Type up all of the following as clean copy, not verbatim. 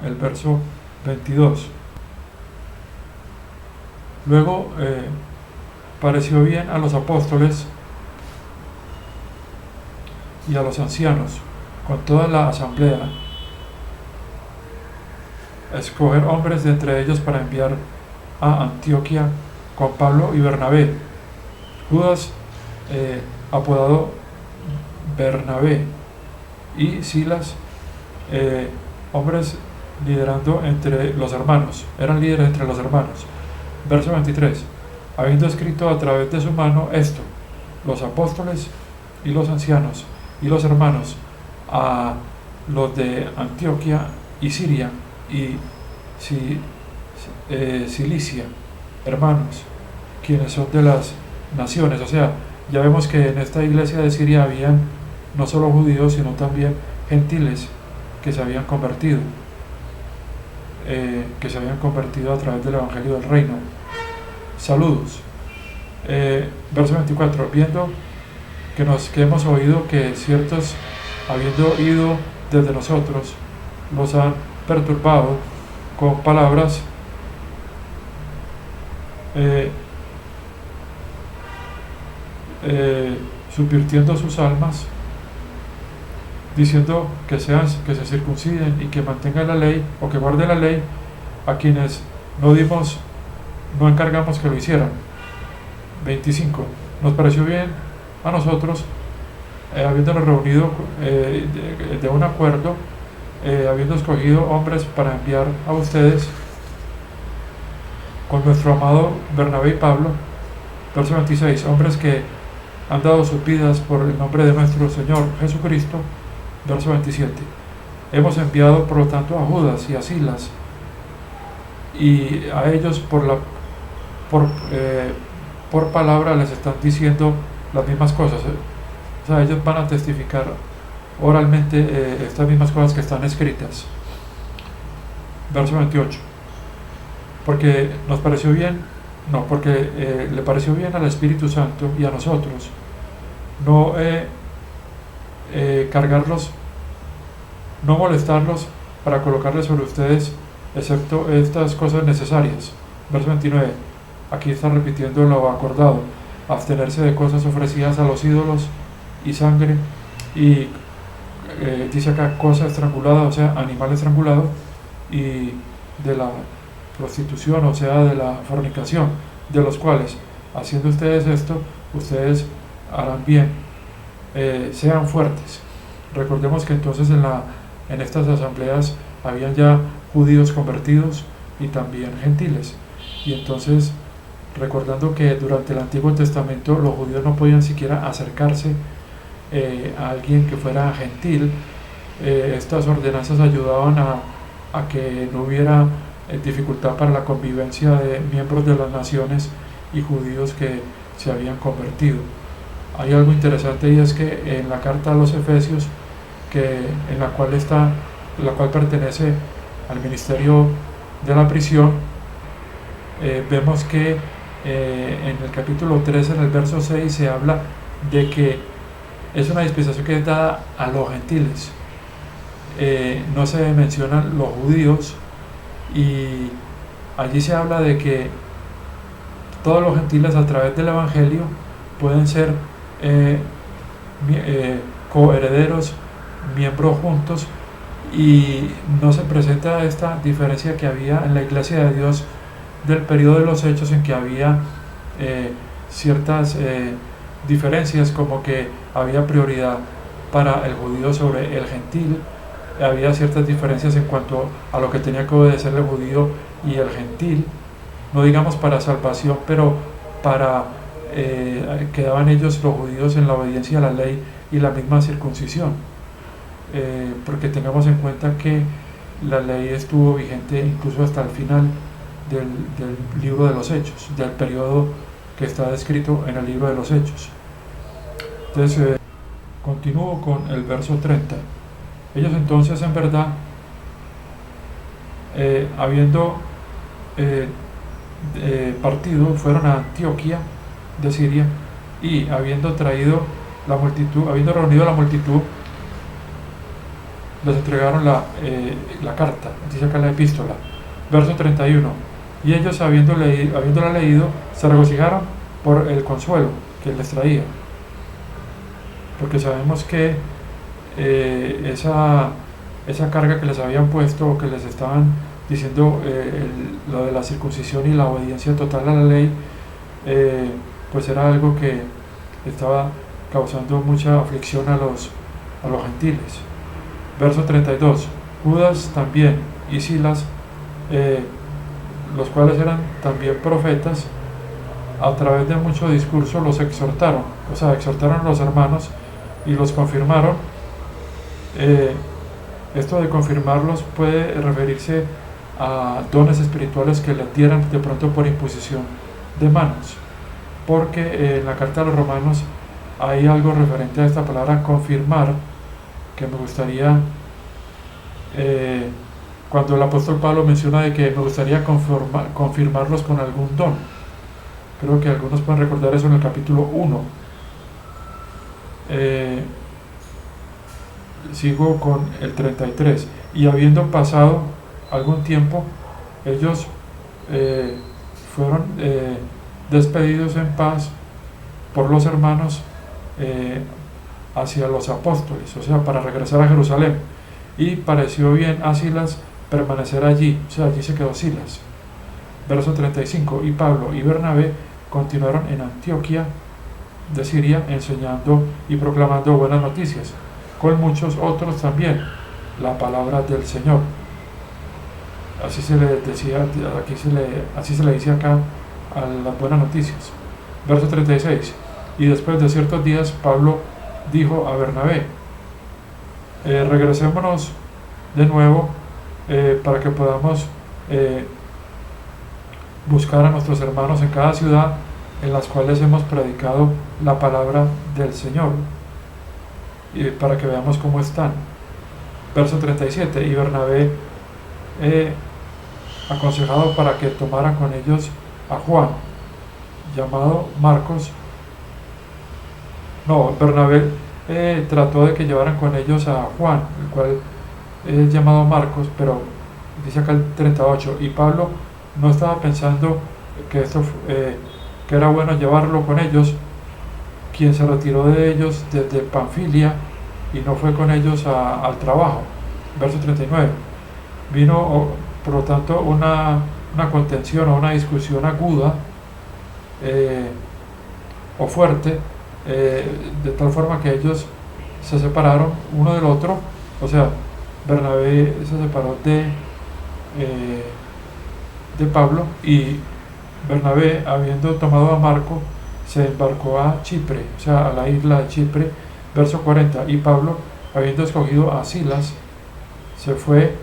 el verso 22. Luego pareció bien a los apóstoles y a los ancianos, con toda la asamblea, escoger hombres de entre ellos para enviar a Antioquía con Pablo y Bernabé. Judas, apodado Bernabé, y Silas, hombres liderando entre los hermanos, eran líderes entre los hermanos. Verso 23. Habiendo escrito a través de su mano esto, los apóstoles y los ancianos y los hermanos, a los de Antioquía y Siria y Cilicia, hermanos, quienes son de las naciones. O sea, ya vemos que en esta iglesia de Siria habían no solo judíos, sino también gentiles que se habían convertido, a través del evangelio del reino. Saludos. Verso 24. Viendo que hemos oído que ciertos, habiendo ido desde nosotros, nos han perturbado con palabras subvirtiendo sus almas, diciendo que se circunciden y que mantengan la ley, o que guarden la ley, a quienes no encargamos que lo hicieran. 25. Nos pareció bien a nosotros, habiéndonos reunido de un acuerdo, habiendo escogido hombres para enviar a ustedes con nuestro amado Bernabé y Pablo. Verso 26. Hombres que han dado sus vidas por el nombre de nuestro Señor Jesucristo. Verso 27. Hemos enviado por lo tanto a Judas y a Silas, y a ellos por palabra les están diciendo las mismas cosas. O sea, ellos van a testificar oralmente estas mismas cosas que están escritas. Verso 28. Porque nos pareció bien, porque le pareció bien al Espíritu Santo y a nosotros no cargarlos, no molestarlos para colocarles sobre ustedes, excepto estas cosas necesarias. Verso 29. Aquí está repitiendo lo acordado: abstenerse de cosas ofrecidas a los ídolos y sangre, y dice acá cosa estrangulada, o sea, animal estrangulado, y de la prostitución, o sea, de la fornicación, de los cuales, haciendo ustedes esto, ustedes harán bien. Sean fuertes. Recordemos que entonces en estas asambleas habían ya judíos convertidos y también gentiles, y entonces, recordando que durante el Antiguo Testamento los judíos no podían siquiera acercarse a alguien que fuera gentil, estas ordenanzas ayudaban a que no hubiera dificultad para la convivencia de miembros de las naciones y judíos que se habían convertido. Hay algo interesante, y es que en la carta a los Efesios, en la cual pertenece al ministerio de la prisión, vemos que en el capítulo 3, en el verso 6, se habla de que es una dispensación que es dada a los gentiles. No se mencionan los judíos, y allí se habla de que todos los gentiles, a través del evangelio, pueden ser coherederos, miembros juntos, y no se presenta esta diferencia que había en la iglesia de Dios del periodo de los Hechos, en que había ciertas diferencias, como que había prioridad para el judío sobre el gentil. Había ciertas diferencias en cuanto a lo que tenía que obedecer el judío y el gentil, no digamos para salvación, pero para quedaban ellos, los judíos, en la obediencia a la ley y la misma circuncisión, porque tengamos en cuenta que la ley estuvo vigente incluso hasta el final del libro de los Hechos, del periodo que está descrito en el libro de los Hechos. Entonces continúo con el verso 30. Ellos entonces, en verdad, habiendo partido, fueron a Antioquía de Siria, y habiendo reunido la multitud, les entregaron la carta, dice acá la epístola. Verso 31. Y ellos, habiéndola leído, se regocijaron por el consuelo que les traía. Porque sabemos que esa carga que les habían puesto, o que les estaban diciendo, lo de la circuncisión y la obediencia total a la ley, pues era algo que estaba causando mucha aflicción a los gentiles. Verso 32. Judas también y Silas, los cuales eran también profetas, a través de mucho discurso los exhortaron, o sea, exhortaron a los hermanos y los confirmaron. Esto de confirmarlos puede referirse a dones espirituales que les dieran de pronto por imposición de manos, porque en la carta a los romanos hay algo referente a esta palabra confirmar, que me gustaría, cuando el apóstol Pablo menciona de que me gustaría confirmarlos con algún don. Creo que algunos pueden recordar eso en el capítulo 1. Sigo con el 33. Y habiendo pasado algún tiempo, ellos fueron despedidos en paz por los hermanos hacia los apóstoles, o sea, para regresar a Jerusalén. Y pareció bien a Silas permanecer allí, o sea, allí se quedó Silas. Verso 35. Y Pablo y Bernabé continuaron en Antioquía de Siria, enseñando y proclamando buenas noticias, con muchos otros también, la palabra del Señor. Así se le decía, así se le dice acá a las buenas noticias. Verso 36. Y después de ciertos días, Pablo dijo a Bernabé: regresémonos de nuevo para que podamos buscar a nuestros hermanos en cada ciudad en las cuales hemos predicado la palabra del Señor, y para que veamos cómo están. Verso 37. Y Bernabé, aconsejado para que tomara con ellos a Juan, llamado Marcos. Bernabé trató de que llevaran con ellos a Juan, el cual es llamado Marcos, pero dice acá el 38. Y Pablo no estaba pensando que esto que era bueno llevarlo con ellos, quien se retiró de ellos desde Panfilia y no fue con ellos al trabajo. Verso 39. Vino, por lo tanto, una contención o una discusión aguda o fuerte, de tal forma que ellos se separaron uno del otro. O sea, Bernabé se separó de Pablo, y Bernabé, habiendo tomado a Marco, se embarcó a Chipre, o sea, a la isla de Chipre. Verso 40. Y Pablo, habiendo escogido a Silas, se fue,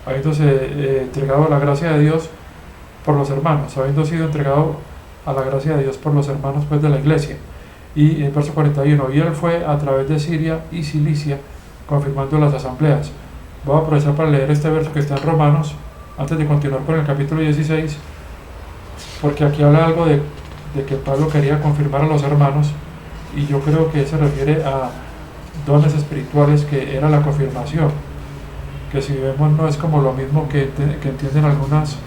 habiéndose entregado a la gracia de Dios por los hermanos, habiendo sido entregado a la gracia de Dios por los hermanos, pues, de la iglesia. Y en verso 41. Y él fue a través de Siria y Cilicia, confirmando las asambleas. Voy a aprovechar para leer este verso que está en Romanos, antes de continuar con el capítulo 16, porque aquí habla algo de que Pablo quería confirmar a los hermanos, y yo creo que se refiere a dones espirituales, que era la confirmación, que si vemos no es como lo mismo que entienden algunas.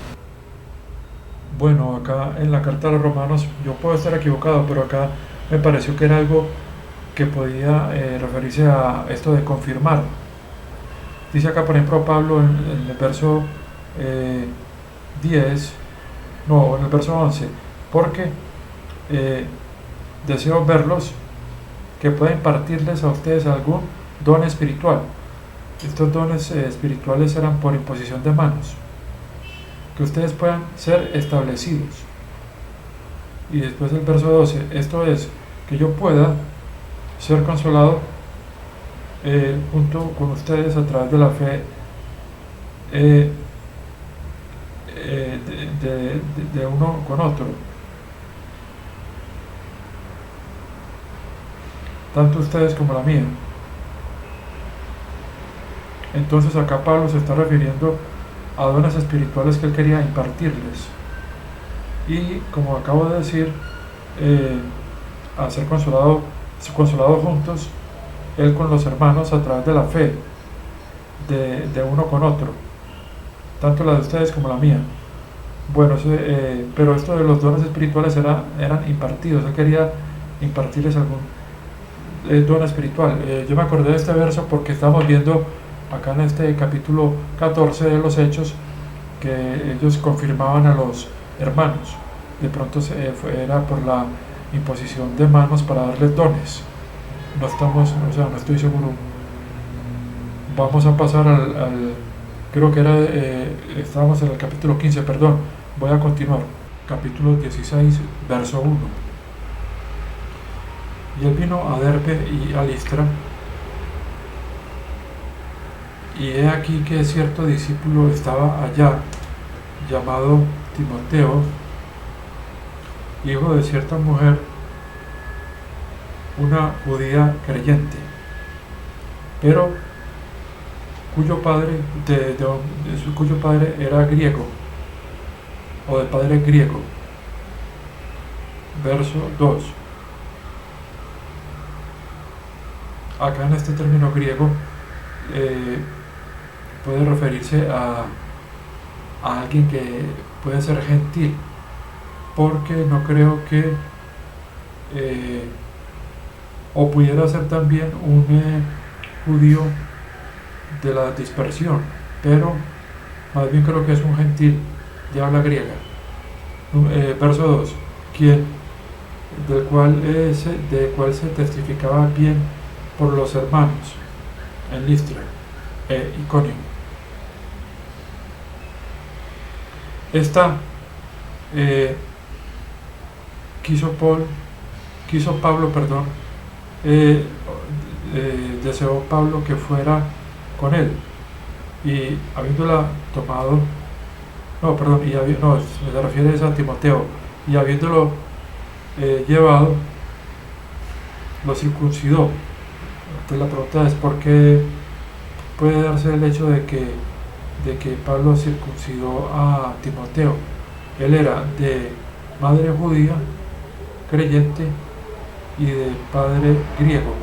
Bueno, acá en la carta a los romanos, yo puedo estar equivocado, pero acá me pareció que era algo que podía referirse a esto de confirmar. Dice acá, por ejemplo, Pablo en el verso en el verso 11, porque deseo verlos, que pueda impartirles a ustedes algún don espiritual. Estos dones espirituales eran por imposición de manos, que ustedes puedan ser establecidos. Y después el verso 12, esto es, que yo pueda ser consolado junto con ustedes a través de la fe de uno con otro, tanto ustedes como la mía. Entonces acá Pablo se está refiriendo a dones espirituales que él quería impartirles, y como acabo de decir, a ser consolados juntos, él con los hermanos a través de la fe de uno con otro, tanto la de ustedes como la mía. Bueno, pero esto de los dones espirituales eran impartidos. Él quería impartirles algún don espiritual. Yo me acordé de este verso porque estamos viendo acá en este capítulo 14 de los Hechos que ellos confirmaban a los hermanos. De pronto era por la imposición de manos para darles dones. No estoy seguro. Vamos a pasar creo que estábamos en el capítulo 15, perdón. Voy a continuar. Capítulo 16, verso 1. Y él vino a Derbe y a Listra, y he aquí que cierto discípulo estaba allá, llamado Timoteo, hijo de cierta mujer, una judía creyente, pero cuyo padre era griego, o de padre griego. Verso 2. Acá en este término griego puede referirse a alguien que puede ser gentil, porque no creo que o pudiera ser también un judío de la dispersión, pero más bien creo que es un gentil de habla griega. Verso 2. Del cual se testificaba bien por los hermanos en Listra e Iconio. Deseó Pablo que fuera con él, y habiéndola tomado, me refiere a Timoteo, y habiéndolo llevado, lo circuncidó. Entonces la pregunta es: ¿por qué puede darse el hecho de que Pablo circuncidó a Timoteo? Él era de madre judía, creyente, y de padre griego.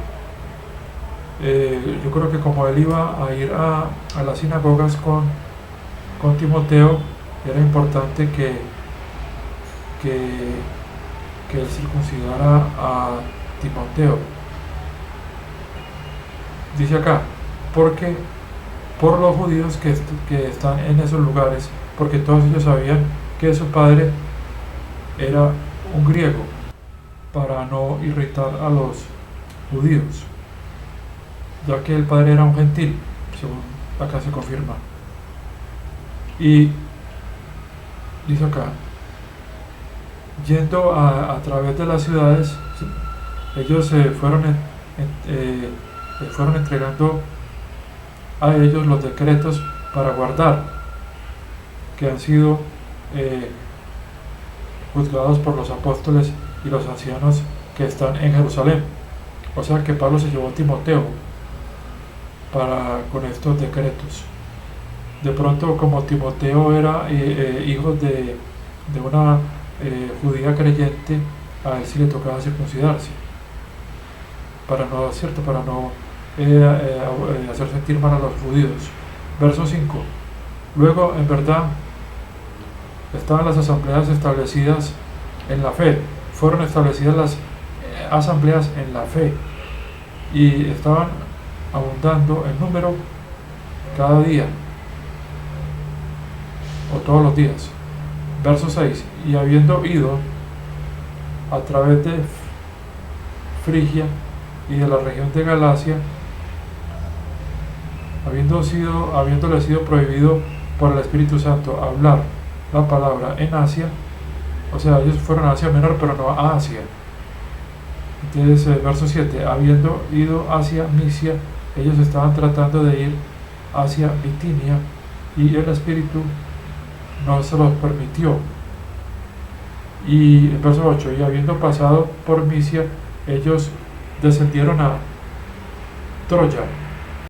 Yo creo que como él iba a ir a las sinagogas con Timoteo, era importante que él circuncidara a Timoteo. Dice acá: porque por los judíos que están en esos lugares, porque todos ellos sabían que su padre era un griego, para no irritar a los judíos, ya que el padre era un gentil, según acá se confirma. Y dice acá: yendo a través de las ciudades, ellos fueron entregando a ellos los decretos para guardar, que han sido juzgados por los apóstoles y los ancianos que están en Jerusalén. O sea que Pablo se llevó a Timoteo con estos decretos. De pronto, como Timoteo era hijo de una judía creyente, a él sí le tocaba circuncidarse, para no hacer sentir mal a los judíos. Verso 5. Luego, en verdad, estaban las asambleas establecidas en la fe. Fueron establecidas las asambleas en la fe, y estaban abundando en número cada día, o todos los días. Verso 6. Y habiendo ido a través de Frigia y de la región de Galacia, habiéndole sido prohibido por el Espíritu Santo hablar la palabra en Asia, o sea, ellos fueron a Asia Menor, pero no a Asia. Entonces, verso 7, habiendo ido hacia Misia, ellos estaban tratando de ir hacia Bitinia, y el Espíritu no se los permitió. Y el verso 8, y habiendo pasado por Misia, ellos descendieron a Troya,